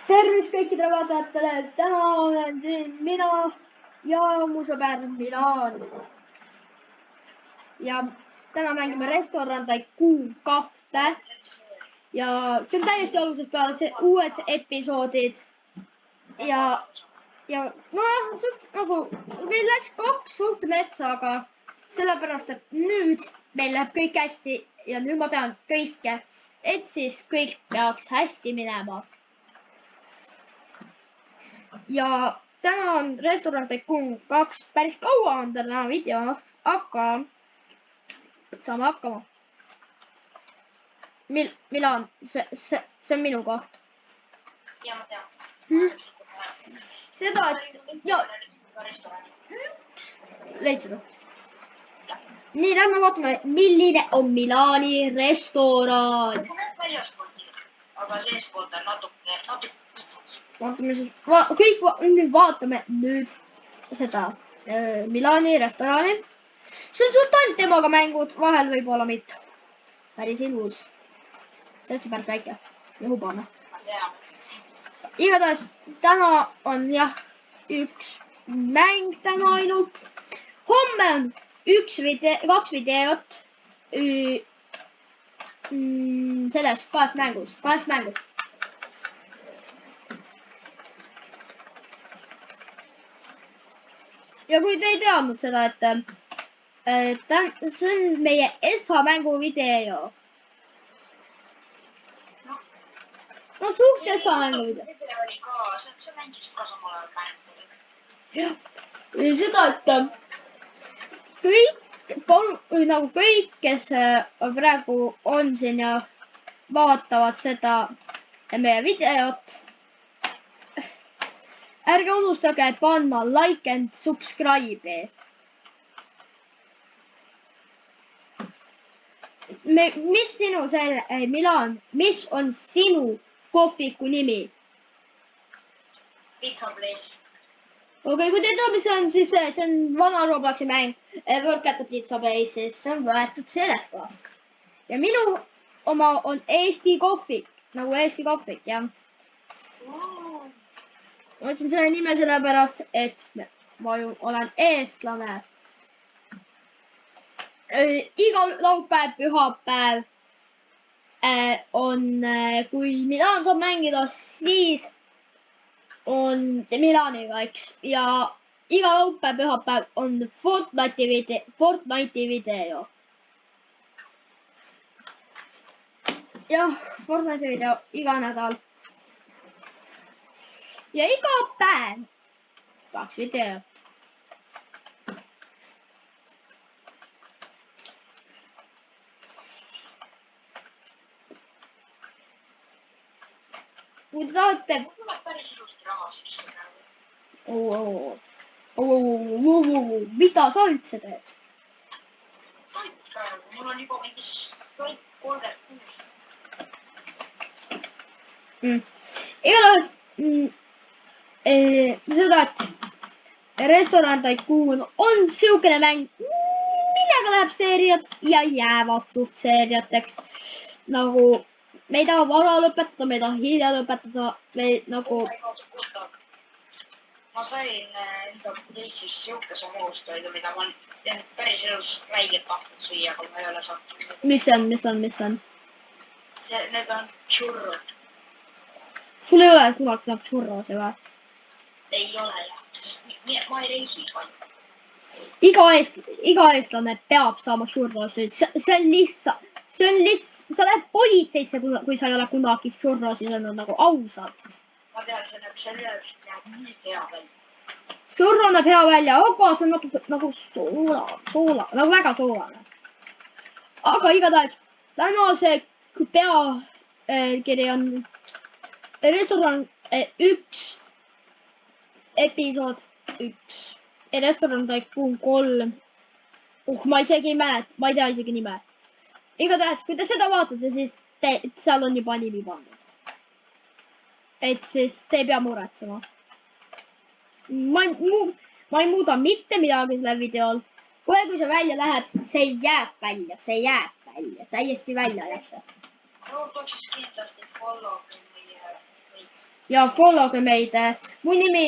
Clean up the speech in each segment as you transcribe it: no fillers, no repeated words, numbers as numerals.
Tervist kõikidele vaatajatele, täna olen siin mina ja mu sõber Milan. Ja täna mängime Restoran Tycoon 2 ja see on täiesti algusest peale see uued episoodid. Ja noh, nagu meil läks 2 suht metsa, aga sellepärast, et nüüd meil läheb kõik hästi ja nüüd ma tean kõike, et siis kõik peaks hästi minema. Ja täna on Restoran Tycoon 2, päris kaua on täna video, aga saame hakkama. Milan, see on minu koht. Ja ma tean. Seda, et ja leidsid või? Nii, lähme vaatame, milline on Milani restoran. Ma näen väljaspoolt, aga seespoolt on natuke Vaatame siis, vaatame nüüd seda Milani restorani. See on suht ainult temaga mängud, vahel võib-olla mitte. Päris ilus. Sellest on päris väike ja hubane. Igatahes täna on jah üks mäng täna ainult. Homme on 2 videot sellest 2 mängust. Ja kui te ei teadnud seda, et see on meie ESA mängu video. No suht ESA mängu video. See mängis ka samal ajal mängu. Jah, seda, et kõik, kes praegu on siin ja vaatavad seda meie videot, ärge unustage panna like and subscribe. Mis sinu Milan, mis on sinu kohviku nimi? Pizza Place. Okei, kui te ei tea, mis see on, siis see on vana Robloxi mäng Work at the Pizza Place'is. See on võetud sellest kohast. Ja minu oma on Eesti kohvik, nagu Eesti kohvik, jah. Ma ütlen selle nime sellepärast, et ma ju olen eestlane. Igal laupäev, pühapäev on, kui Milan saab mängida, siis on Milaniga, eks. Ja iga laupäev, pühapäev on Fortnite'i video. Jah, Fortnite'i video iga nädal. Ja iga päev 2 videot. Kui te tahate... Tuleb päris ilusti raha sisse Mida sa üldse teed? Mul on juba mingis 36. Igatahes seda, et Restoran Tycoon on siukene mäng, millega läheb seeriad ja jäävad suht seeriateks. Nagu me ei taha vara lõpetada, me ei taha hilja lõpetada, me nagu... Ma sain enda Place'is siukese moostoidu, mida ma olen päris elus räigelt tahtnud süüa, kui ma ei ole saanud. Mis on? Need on churrod. Sul ei ole kunagi saanud churrosi või? Ei ole jah, sest ma ei reisi palju. Iga eestlane peab saama churrosi. See on lihtsalt, sa lähed politseisse, kui sa ei ole kunagi churrosi söönud nagu ausalt. Ma tean, see näeb nii hea välja. Churro näeb hea välja, aga see on natuke nagu soola, nagu väga soolane. Aga igatahes, täna see peakiri on Restoran 1, episood 1, Restoran Tycoon 3. Ma isegi ei mäleta, ma ei tea isegi nime. Igatahes, kui te seda vaatate, siis seal on juba nimi pandud. Et siis te ei pea muretsema. Ma ei muuda mitte midagi selle videol. Kohe kui see välja läheb, see jääb välja. Täiesti välja jääb see. No tuleks kindlasti follow meie võid. ja followge meid. Mu nimi,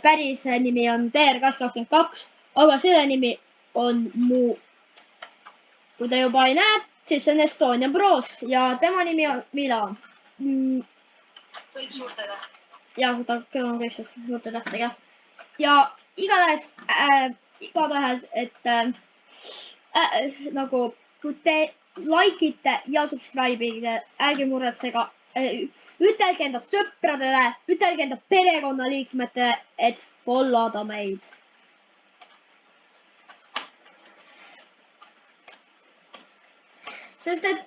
päris nimi on TR22, aga selle nimi on mu, kui ta juba ei näe, siis see on Estonian Bros ja tema nimi on Milan. Kõik suurte täht. Ja, ta on kõik suurte tähtedega. Ja igatahes, et nagu kui te likeite ja subscribe'ige, ärge muretsega, ütelge enda sõpradele, ütelge enda perekonnaliikmetele, et followda meid. Sest et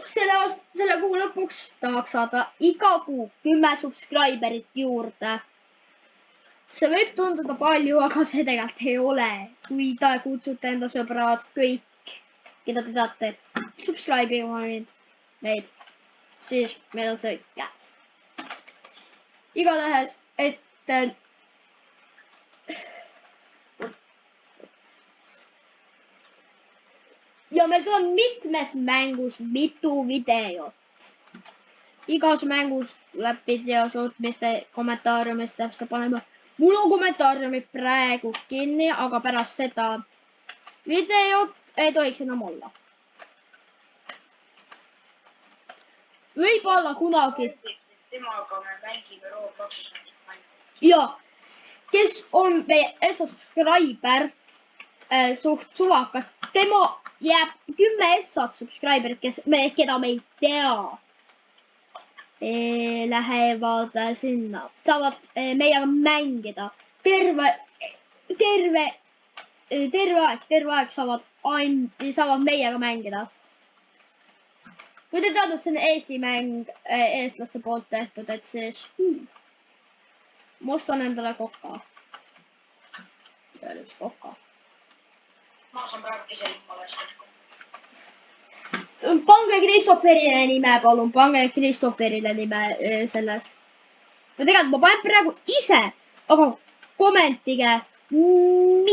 selle kuu lõpuks tahaks saada iga kuu 10 subscriberit juurde. See võib tunduda palju, aga see tegelikult ei ole. Kui te kutsute enda sõbrad, kõik, keda te teate, subscribe'iga meid, siis meil on see käes. Igatahes, et ja meil tuleb mitmes mängus mitu videot. Igas mängus tuleb videosud, mis te kommentaariumisse paneme. Mul on kommentaariumid praegu kinni, aga pärast seda videot ei tohiks enam olla. Võib-olla kunagi. Temaga me mängime Robloxis mängu. Ja, kes on meie subscriber suht suvakas, tema jääb 10 subscriberit, keda me ei tea. Lähevad sinna, saavad meiega mängida terve aeg saavad meiega mängida. Kui te teadnud, see on Eesti mäng eestlaste poolt tehtud, et siis ma ostan endale koka. Üks koka. Ma saan praegu ise ilmalast. Pange Kristofferile nime, palun. Pange Kristofferile nime selles. Ja tegelikult ma panen praegu ise, aga kommentige. Mul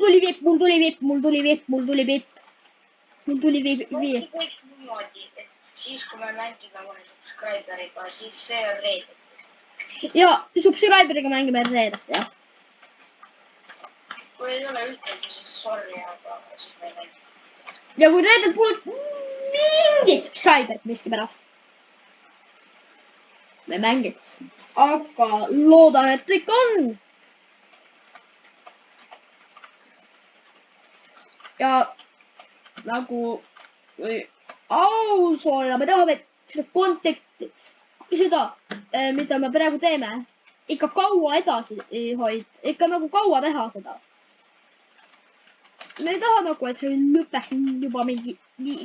tuli vipp. Kõik niimoodi, et siis kui me mängime mõne subscriberiga, siis see on reedel. Ja, subscriberiga mängime reedel, jah. Kui ei ole ühtegi, siis sorry, aga siis me ei mängi. Ja kui reedel pole mingit subscriberit miskipärast, me mängime. Aga loodan, et ikka on. Ja nagu aus olla, me tahame seda konteksti, seda, mida me praegu teeme, ikka kaua edasi hoida, ikka nagu kaua teha seda. Me ei taha nagu, et see lõpeks juba mingi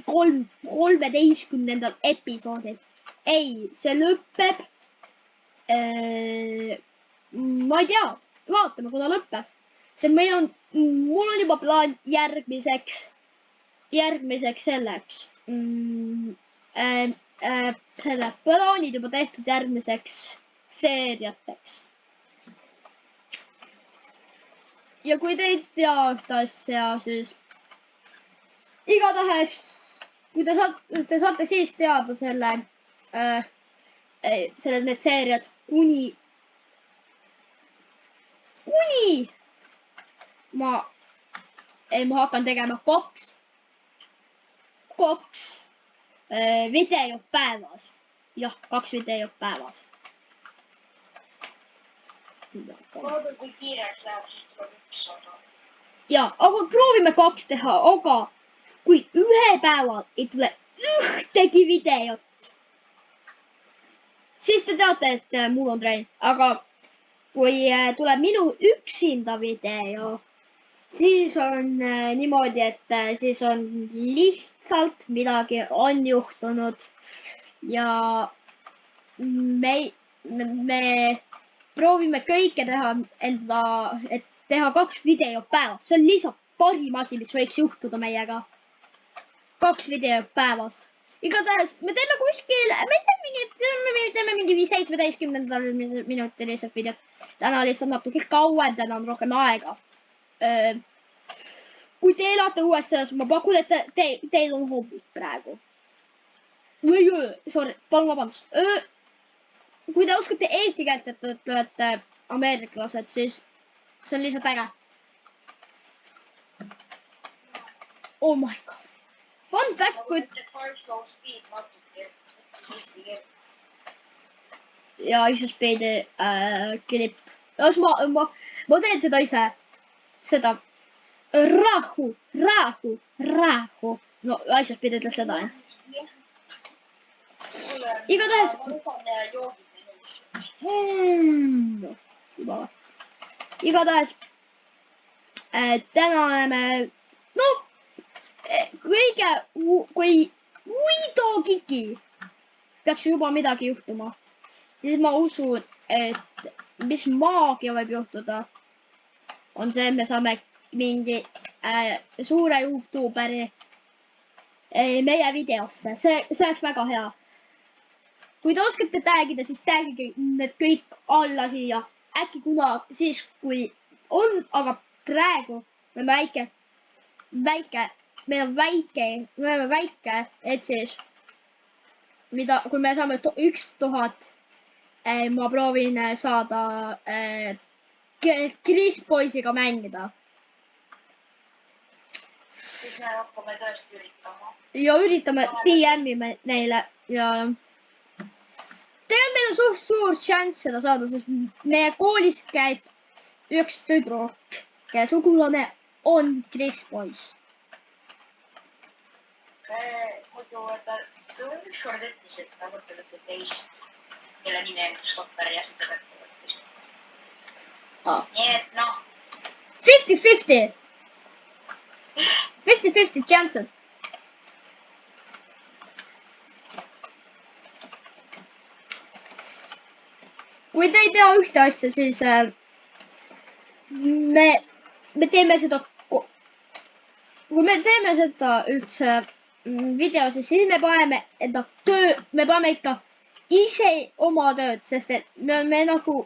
13. episoodil. Ei, see lõpeb, ma ei tea, vaatame, kui ta lõpeb. Mul on juba plaan järgmiseks selleks. Selle plaanid juba tehtud järgmiseks seeriateks. Ja kui te ei tea ühte asja, siis igatahes, kui te saate siis teada need seeriad kuni ma hakkan tegema kaks videot päevas. Jah, 2 videot päevas. Vaadame, kui kiireks läheb, siis tuleb 1 osa. Ja, aga proovime 2 teha, aga kui ühe päeval ei tule ühtegi videot, siis te teate, et mul on trenn. Aga kui tuleb minu üksinda video, siis on niimoodi, et siis on lihtsalt midagi on juhtunud ja me proovime kõike teha et teha 2 videot päevas. See on lihtsalt parim asi, mis võiks juhtuda meiega. 2 videot päevas. Igatahes me teeme kuskil, me teeme mingi 17 minutilised videot. Täna lihtsalt natuke kauem, täna on rohkem aega. Kui te elate USA-s, ma pakun, et teil on hommik praegu. Või öö, sorry, palun vabandust. kui te oskate eesti keelt, et te olete ameeriklased, siis see on lihtsalt äge. Oh my god. Fun fact, kui... ja ISS-speedi klipp. Ma teen seda ise. Seda. Rahu. No, ISS-speed ütles seda ainult. Igatahes... Igatahes... täna oleme... No... kõige... Kui... Uido Kiki peaks juba midagi juhtuma. Siis ma usun, et mis maagia võib juhtuda, on see, et me saame mingi suure YouTuberi meie videosse. See oleks väga hea. Kui te oskate tagida, siis tagige need kõik alla siia. Äkki kuna siis, kui on, aga praegu me oleme väike, et siis, kui me saame 1000, ma proovin saada Chris Boysiga mängida. Siis me hakkame tõesti üritama. Ja üritame DM-ime neile ja meil on suur šanss seda saada, sest meie koolis käib üks tüdruk, kelle sugulane on Chris Boys. Muidu, ta ükskord ütles, et ta võtab teist, kelle nime on Stopper ja seda võttis. Nii et noh. 50-50. 50-50 chances. Kui te ei tea ühte asja, siis me teeme seda, kui me teeme seda üldse videos, siis me paneme ikka ise oma tööd, sest et me nagu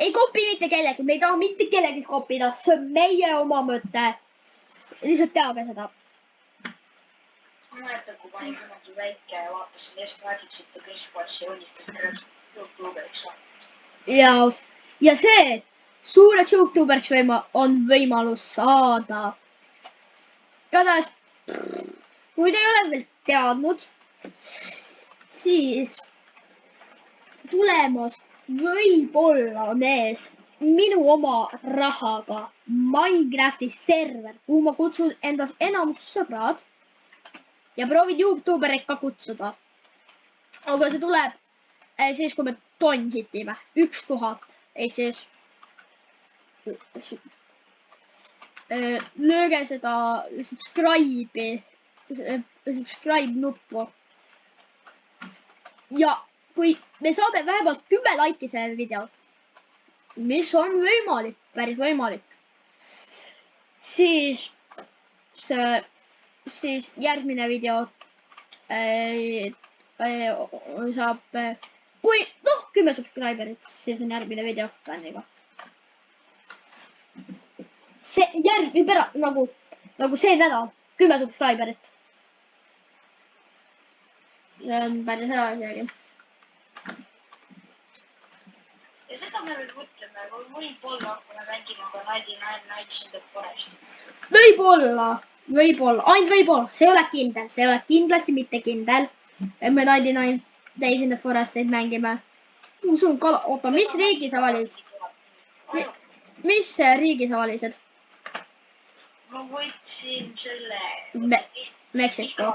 ei kopi mitte kellegi, me ei taha mitte kellegi kopida, see on meie oma mõte. Lihtsalt teage seda. Ma mäletan, kui ma olin kunagi väike ja vaatasin Esklaasiksite Chris Boysi ja unistas YouTuberiks saada. Ja see suureks YouTuberiks on võimalus saada. Igatahes, kui te ei ole veel teadnud, siis tulemas võib-olla on ees minu oma rahaga Minecrafti server, kuhu ma kutsun endas enamus sõbrad ja proovin YouTuberit ka kutsuda. Aga see tuleb siis, kui me tonn hitime 1000, ehk siis lööge seda subscribe nuppu. Ja kui me saame vähemalt 10 laiki selle video, mis on võimalik, päris võimalik, siis järgmine video saab, kui 10 subscriberit, siis on järgmine video fänniga. See järgmine pära, nagu see nädal, 10 subscriberit. See on päris hea isegi. Ja seda me veel mõtleme, kui võib-olla hakkame mängima ka 99 Nights in the Forest. Võib-olla, ainult võib-olla, see ei ole kindel, see ei ole kindlasti mitte kindel, et me 99 Days in the Forestit mängime. Oota, mis riigi sa valid? Mis riigi sa valisid? Ma võtsin selle... Meksiko.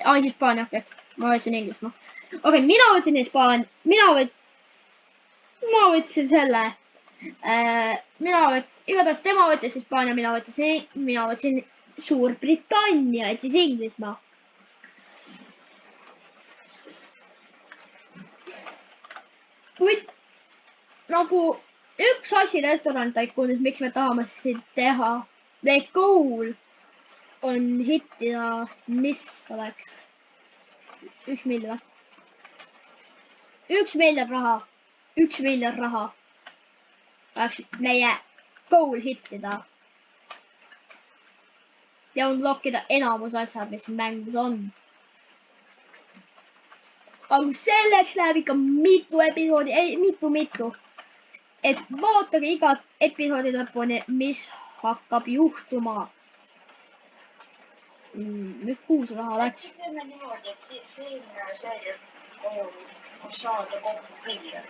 Hispaania, okei. Ma võtsin Inglismaa. Okei, mina võtsin Hispaania. Ma võtsin selle. Igatahes tema võttis Hispaania, mina võtsin Suurbritannia, et siis Inglismaa. Kuid nagu üks asi restoran Tycoonis, miks me tahame siin teha, meie goal on hittida, mis oleks 1 miljon. 1 miljon raha. 1 miljon raha. Oleks meie goal hittida. Ja unlockida enamus asjad, mis mängus on. aga selleks läheb ikka mitu episoodi, ei mitu. Et vaatage igat episoodi lõpuni, mis hakkab juhtuma. Nüüd 6 raha läks. Teeme niimoodi, et eelmine seeria on saada kokku miljon.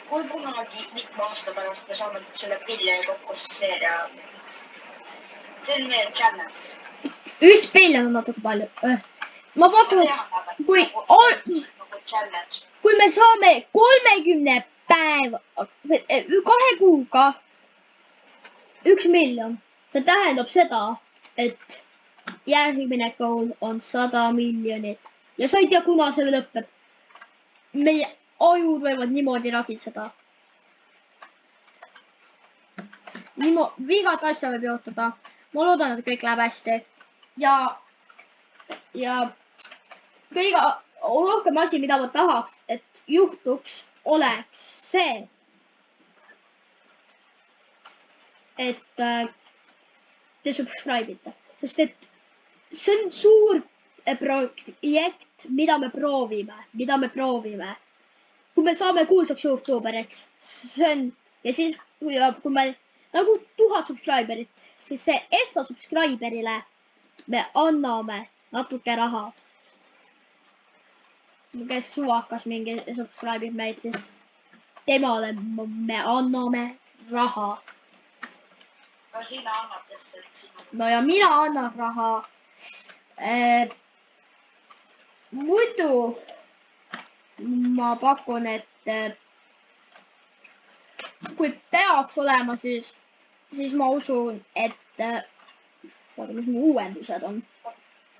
Kui kunagi mitme aasta pärast me saame selle miljoni kokku seeria, see on meie challenge. 1 miljon on natuke palju. Ma pakun, et kui me saame 30 päeva, 2 kuuga 1 miljon, see tähendab seda, et järgmine goal on 100 miljonit ja sa ei tea, kuna see lõpeb. Meie ajud võivad niimoodi ragitseda. Igat asja võib juhtuda. Ma loodan, et kõik läheb hästi. Ja kõige rohkem asi, mida ma tahaks, et juhtuks, oleks see, et te subscribe'ite. Sest et see on suur projekt, mida me proovime. Kui me saame kuulsaks YouTuberiks, see on, ja siis kui me nagu 1000 subscriberit, siis see ESA subscriberile me anname natuke raha. Kes suvakas mingi subscribe'ib meid, siis temale me anname raha. Ka sina annad, sest et sinu... No ja mina annan raha. Muidu ma pakun, et kui peaks olema, siis ma usun, et vaata, mis mu uuendused on.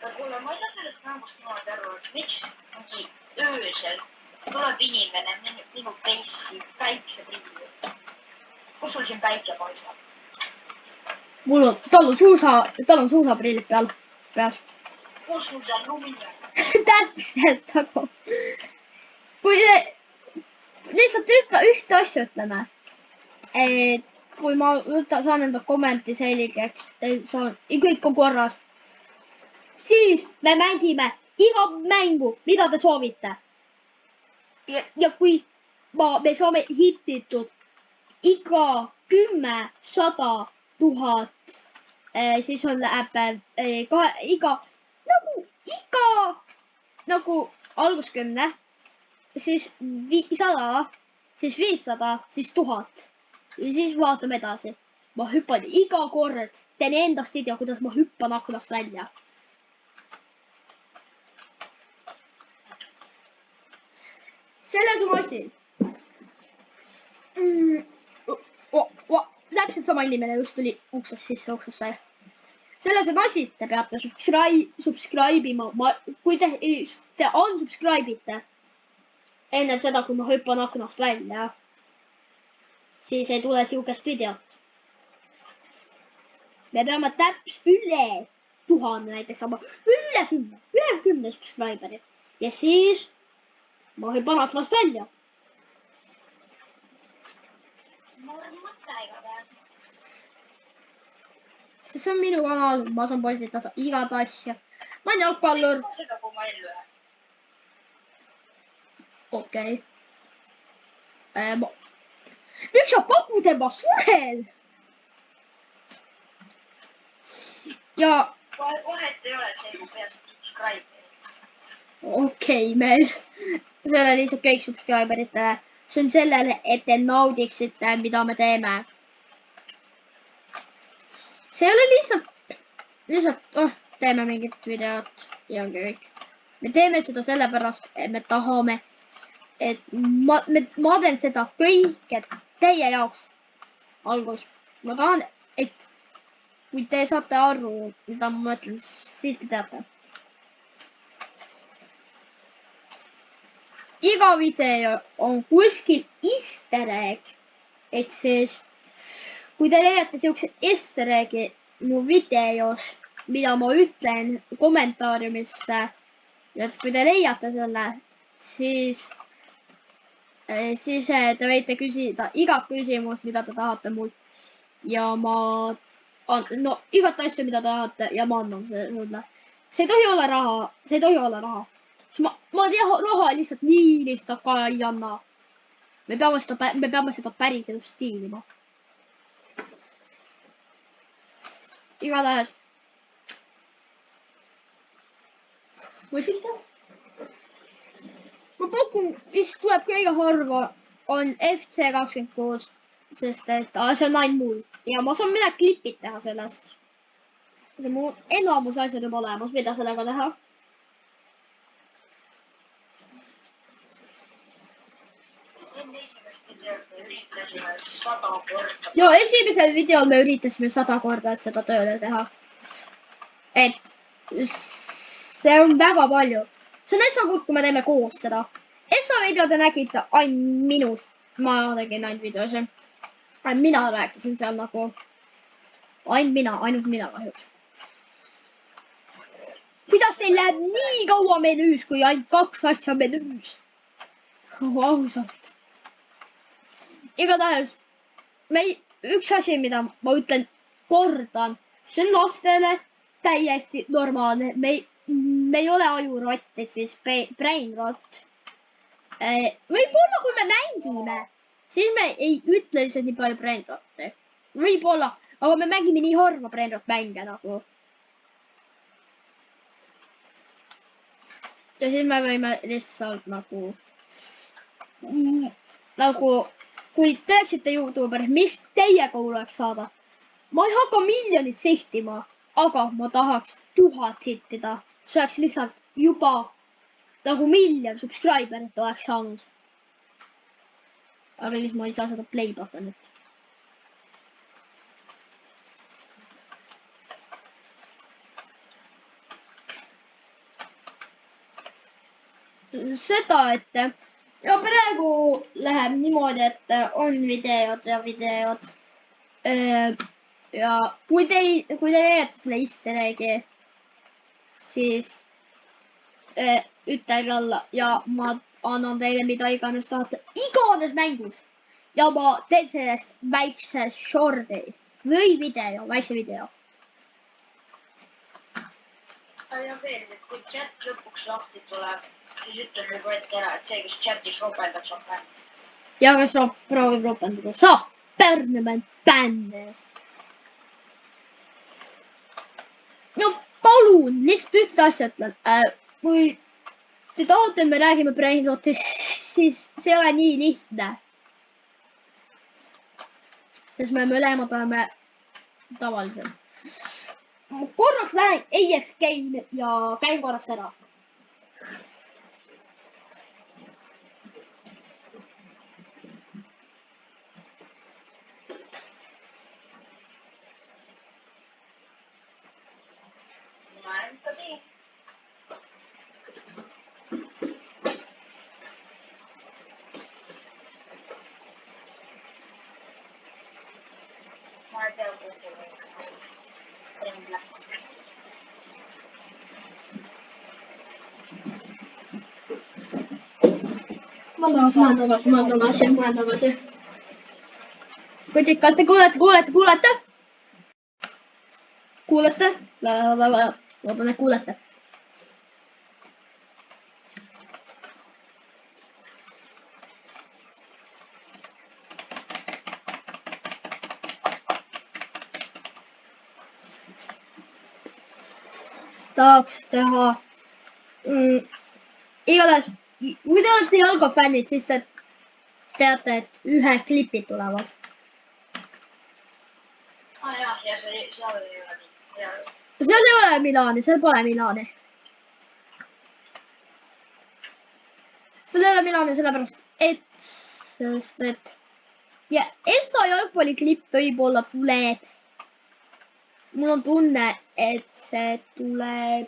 Kuule, ma ei saa sellest mängust niimoodi aru, et miks mingi öösel tuleb inimene minu peissi päikseprilli. Kus sul siin päike paistab? Tal on suusaprillid peas. Kus sul seal lumi on? Täpselt nagu. Kui lihtsalt ühte asja ütleme, et kui ma saan enda kommenti selgeks, kõik on korras, siis me mängime iga mängu, mida te soovite. Ja kui me saame hititud iga 10, 100, 1000, siis on läheb nagu algus 10, siis 100, siis 500, siis 1000 ja siis vaatame edasi. Ma hüppan iga kord, teen endast ei tea, kuidas ma hüppan aknast välja. Selles on asi. Täpselt sama inimene just tuli uksest sisse, uksest välja. Selles on asi, te peate subscribe'ima. Kui te unsubscribe'ite enne seda, kui ma hüppan aknast välja, siis ei tule siukest videot. Me peame üle 1000 näiteks saama, üle 10 subscribe'it ja siis ma hüppan aknast välja. See on minu kanal, ma saan postitada igat asja. Ma olen jalgpallur. Seda, kui ma ellu jään. Okei. Miks sa pakud, et ma suren? Ja... Vahet ei ole see, kui peast subscribe'id. Okei, mees. See on lihtsalt kõik subscriberitele. See on sellele, et te naudiksite, mida me teeme. See ei ole lihtsalt, teeme mingit videot ja ongi kõik. Me teeme seda sellepärast, et me tahame, et ma teen seda kõike teie jaoks algus. Ma tahan, et kui te saate aru, mida ma mõtlen, siis te teate. Iga video on kuskil easter egg, et siis kui te leiate siukse easter eggi mu videos, mida ma ütlen kommentaariumisse, et kui te leiate selle, siis te võite küsida igat küsimust, mida te tahate mult ja igat asja, mida tahate ja ma annan sulle. See ei tohi olla raha, ma raha lihtsalt nii lihtsalt ka ei anna. Me peame seda päriselus stiilima. Igatahes. Või siis ma pakun, mis tuleb kõige harva, on FC26, sest et see on ainult mul ja ma saan midagi klipid teha sellest. See mul enamus asjad juba olemas, mida sellega teha. Enne esimest videot me üritasime 100 korda. Ja esimesel videol me üritasime 100 korda, et seda tööle teha. Et see on väga palju. See on esimene kord, kui me teeme koos seda. Esimene video te nägite ainult minust. Ma tegin ainult videosi. Ainult mina rääkisin seal nagu. Ainult mina kahjuks. Kuidas teil läheb nii kaua menüüs, kui ainult 2 asja menüüs? Ausalt. Igatahes, üks asi, mida ma ütlen, kordan, see on lastele täiesti normaalne. Me ei ole ajurott, et siis brain rot. Võib-olla, kui me mängime, siis me ei ütle lihtsalt nii palju brain rotti. Võib-olla, aga me mängime nii harva brain rot mänge nagu. Ja siis me võime lihtsalt nagu, kui teeksite YouTuber, mis teiega oleks saada. Ma ei hakka miljonit sihtima, aga ma tahaks 1000 hittida. See oleks lihtsalt juba nagu 1 miljon subscriberit oleks saanud. Aga siis ma ei saa seda play buttonit. Seda, et ja praegu läheb niimoodi, et on videod ja videod. Ja kui te leiate selle easter egg'i, siis ütelge alla ja ma annan teile mida iganes tahate iganes mängus. Ja ma teen sellest väikse short'i või video, väikse video. Ja veel, et kui chat lõpuks lahti tuleb, siis ütleme juba ette ära, et see, kes chatis ropendab, saab bänni. Ja kes proovib ropendada, saab permanent bänni. No palun, lihtsalt ühte asja ütlen. Kui te tahate, me räägime brain rotist, siis see ei ole nii lihtne. Sest me mõlemad oleme tavaliselt. Ma korraks lähen AFK-le ja käin korraks ära. Ma olen ikka siin. Ma ei tea, kuhu trend läks. Ma olen tagasi. Kuid kas te kuulete? Kuulete? Väga hea. Loodan, et kuulete. Tahaks teha igatahes, kui te olete jalgafännid, siis te teate, et ühe klipid tulevad. Jah, ja seal ei ole nii. Seal ei ole Milani, seal pole Milani. Seal ei ole Milani sellepärast, et ja Essa jalgpalliklipp võib-olla tuleb. Mul on tunne, et see tuleb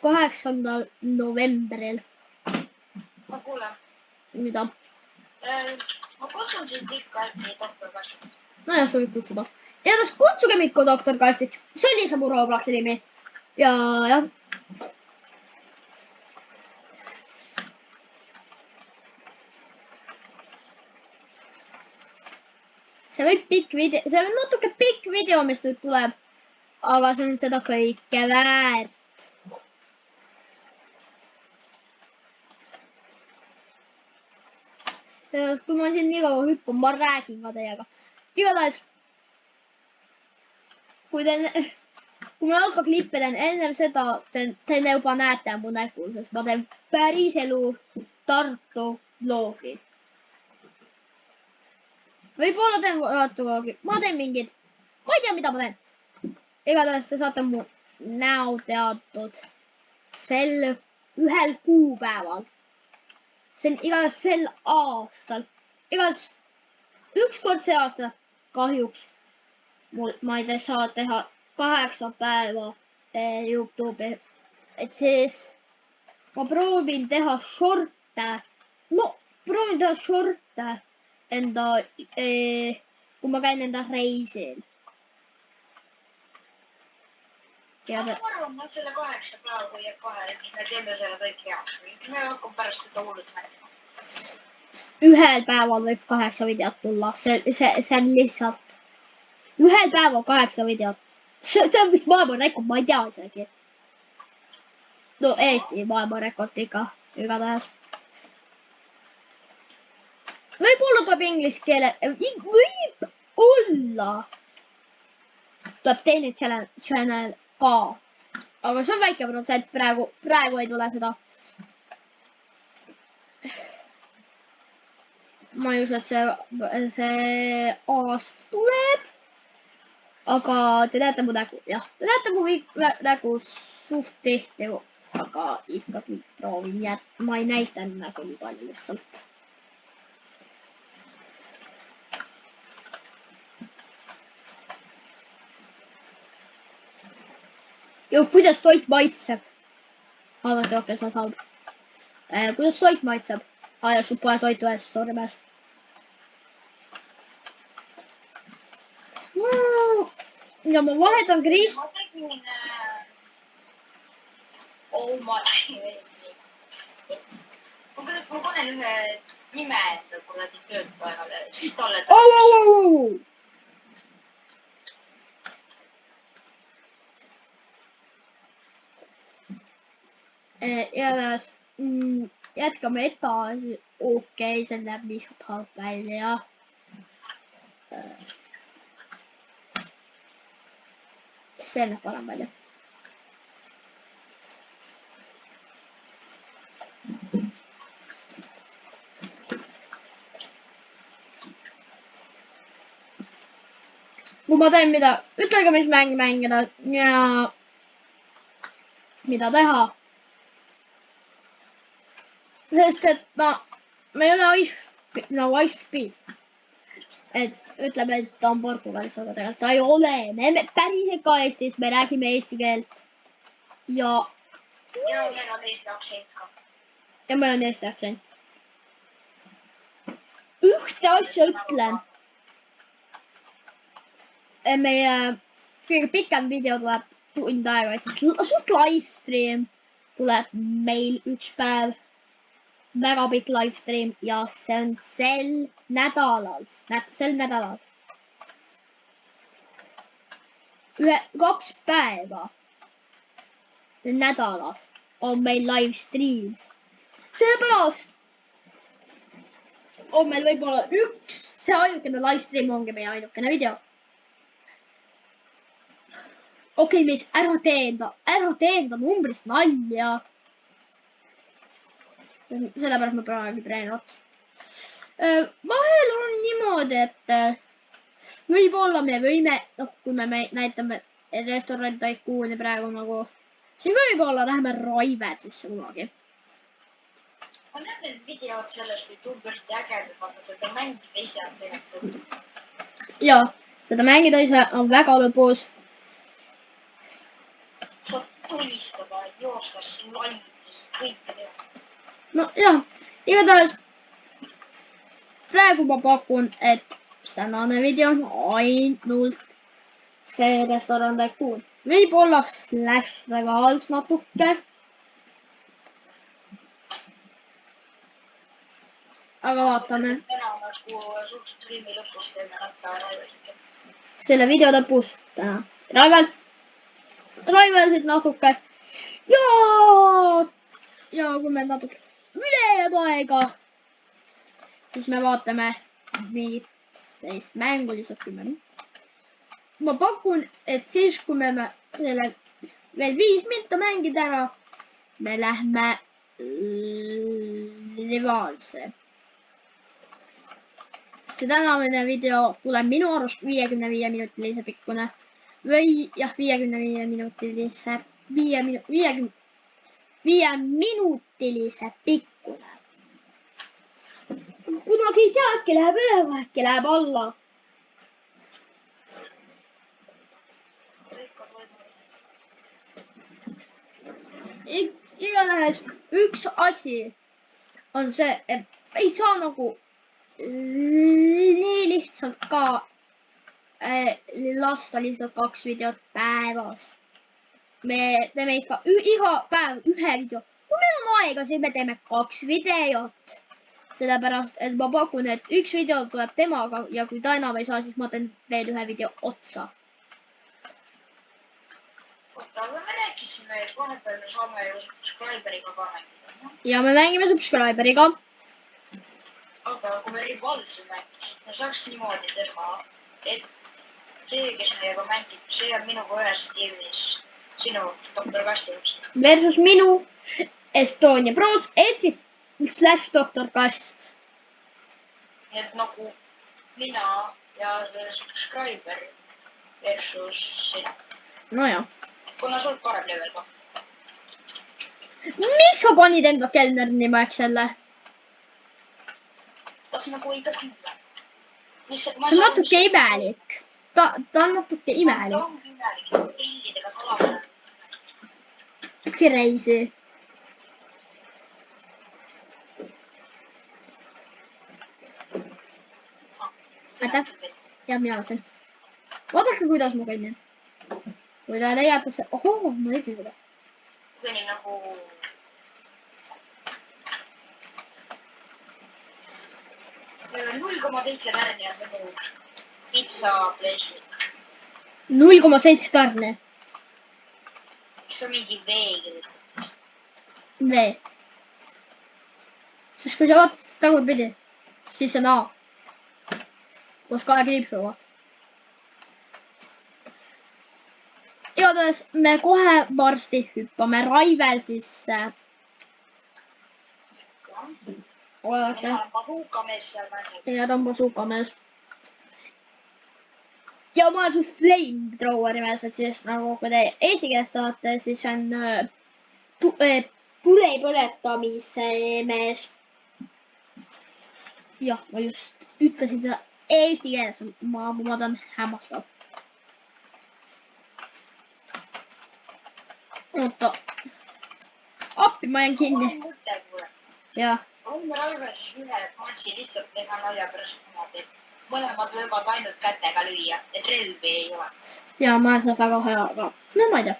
8. novembril. Ma kuulen. Mida? Ma kutsun sind ikka äkki Doktor Kastit. No jah, sa võid kutsuda. Ja tas kutsuge Mikko Doktor Kastit. See oli see mu Robloxi nimi. Ja jah. See võib pikk video, see on natuke pikk video, mis nüüd tuleb. Aga see on seda kõike väärt. kui ma siin nii kaua hüppan, ma räägin ka teiega. Igatahes, kui ma jalgaklippe teen, ennem seda te juba näete mu nägu, sest ma teen päris elu Tartu vlogi. Võib-olla teen Tartu vlogi, ma teen mingid, ma ei tea, mida ma teen. Igatahes te saate mu näo teatud sel ühel kuupäeval. See on igatahes sel aastal. Igatahes ükskord see aasta kahjuks ma ei saa teha 8 päeva YouTube'i. Et siis ma proovin teha short'e. No, proovin teha short'e enda, kui ma käin enda reisil. Ma arvan, et selle 8 päeva, kui jääb vahele, siis me teeme selle kõik heaks. Me hakkame pärast seda hullult mängima. Ühel päeval võib 8 videot tulla. See on lihtsalt. Ühel päeval 8 videot. See on vist maailmarekord, ma ei tea isegi. No Eesti maailmarekord ikka, igatahes. Võib-olla tuleb inglise keele, võib-olla tuleb teine channel ka. Aga see on väike protsent praegu ei tule seda. Ma ei usu, et see aasta tuleb. Aga te näete mu nägu, jah. Te näete mu nägu suht tihti, aga ikkagi proovin jätta. Ma ei näita nägu nii palju lihtsalt. Jo, kuidas toit maitseb? Vaadake, okei, see saab. Kuidas toit maitseb? Ja sul pole toitu ees, sorry mees. Ja ma vahetan Krist. Ma tegin... Oh my... Ma panen ühe nime enda kuradi töötajale. Siis talle... Igatahes jätkame edasi. Okei, see näeb lihtsalt halb välja. See näeb parem välja. Kui ma teen mida, ütelge, mis mängi mängida ja mida teha. Sest et no, me ei ole Ice Speed. Et ütleme, et ta on Portugalis, aga tegelikult ta ei ole. Me päriselt ka Eestis, me räägime eesti keelt. Ja meil on eesti aktsent ka. Ja meil on eesti aktsent. Ühte asja ütlen. Meie kõige pikem video tuleb tund aega, siis suht livestream tuleb meil üks päev. Väga pikk livestream ja see on sel nädalal. 2 päeva nädalas on meil livestreams. Seepärast on meil võib-olla see ainukene livestream ongi meie ainukene video. Okei, mees, ära tee enda numbrist nalja. Sellepärast ma praegu treenad. Vahel on niimoodi, et võib-olla me võime, kui me näitame Restaurant Tycooni praegu nagu, siis võib-olla läheme Raivet sisse kunagi. Ma näen need videod sellest, et umbert ägedad, aga seda mängida ise on tegelikult. Ja, seda mängida ise on väga lõbus. Saab tulistada, joostas siin laivis, kõike teha. No jah, igatahes praegu ma pakun, et tänane video on ainult see Restaurant Tycoon. Võib-olla Slash Revals natuke. Aga vaatame. Streami lõpus teeme nätta. Selle video lõpus täna. Raivelsid natuke. Ja kui me natuke üle jääb aega, siis me vaatame mingit sellist mängu lihtsalt 10 minutit. Ma pakun, et siis, kui me selle veel 5 minutit mängida ära, me lähme rivaalse. See tänavune video tuleb minu arust 55 minutilise pikkune või jah, 55 minutilise, 5 minutilise pikkune. Kunagi ei tea, äkki läheb üle või äkki läheb alla. Igatahes üks asi on see, et ei saa nagu nii lihtsalt ka lasta lihtsalt 2 videot päevas. Me teeme ikka iga päev 1 video. Kui meil on aega, siis me teeme 2 videot. Sellepärast, et ma pakun, et 1 video tuleb temaga ja kui ta enam ei saa, siis ma teen veel 1 video otsa. Oota, aga me rääkisime, et vahepeal me saame ju subscriberiga ka mängida. Ja me mängime subscriberiga. Aga kui me rivalse mängime, me saaks niimoodi teha, et see, kes meiega mängib, see on minuga ühes tiimis. Sinu Dr. Kastimus. Versus minu Estonia Bros, et siis / Dr. Kast. Et nagu mina ja subscriber versus sina. Nojah. Kuna sul parem level ka. Miks sa panid enda Kellneri nimeks selle? Kas nagu ei tohi? See on natuke imelik. Ta on natuke imelik. Ta ongi imelik. Prillidega salapärane. Crazy. Aitäh. Ja mina mõtlen. Vaadake, kuidas ma kõnnin. Kui ta leiate see... Ohoo, ma leidsin seda. Kõnnin nagu... 0,7 tärni on minu pizza place'ik. 0,7 tarne. Mis on mingi V. V. Sest kui sa vaatad seda tagurpidi, siis on A. Koos 2 kriipsuga. Igatahes me kohe varsti hüppame Raivel sisse. Mina olen pasuukamees seal mängib. Ja ta on pasuukamees. Ja ma olen siis flamethroweri mees, et siis nagu kui te eesti keeles tahate, siis on tulepõletamise mees. Jah, ma just ütlesin seda eesti keeles, ma tahan hämmastada. Oota. Appi, ma jään kinni. Jah. On me Raive siis ühe matši lihtsalt teha nalja pärast niimoodi. Mõlemad võivad ainult kätega lüüa, et relvi ei ole. Ja ma olen seda väga hea, aga no ma ei tea.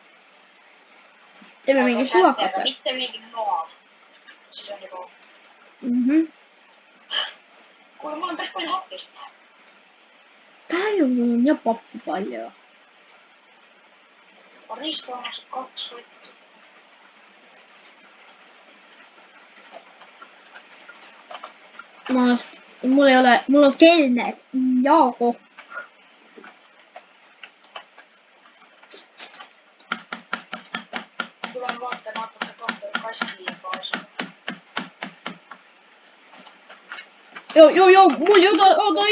Teeme mingi suvakate. Mitte mingi noa. Siis on juba... Kuule, mul on päris palju hapist. Täiu, mul on jah pappi palju. Risto on 2 sotti. Mul ei ole, mul on Kellner ja kokk. Tulen vaatan natuke Dr. Kasti baasi. Mul judo, oota,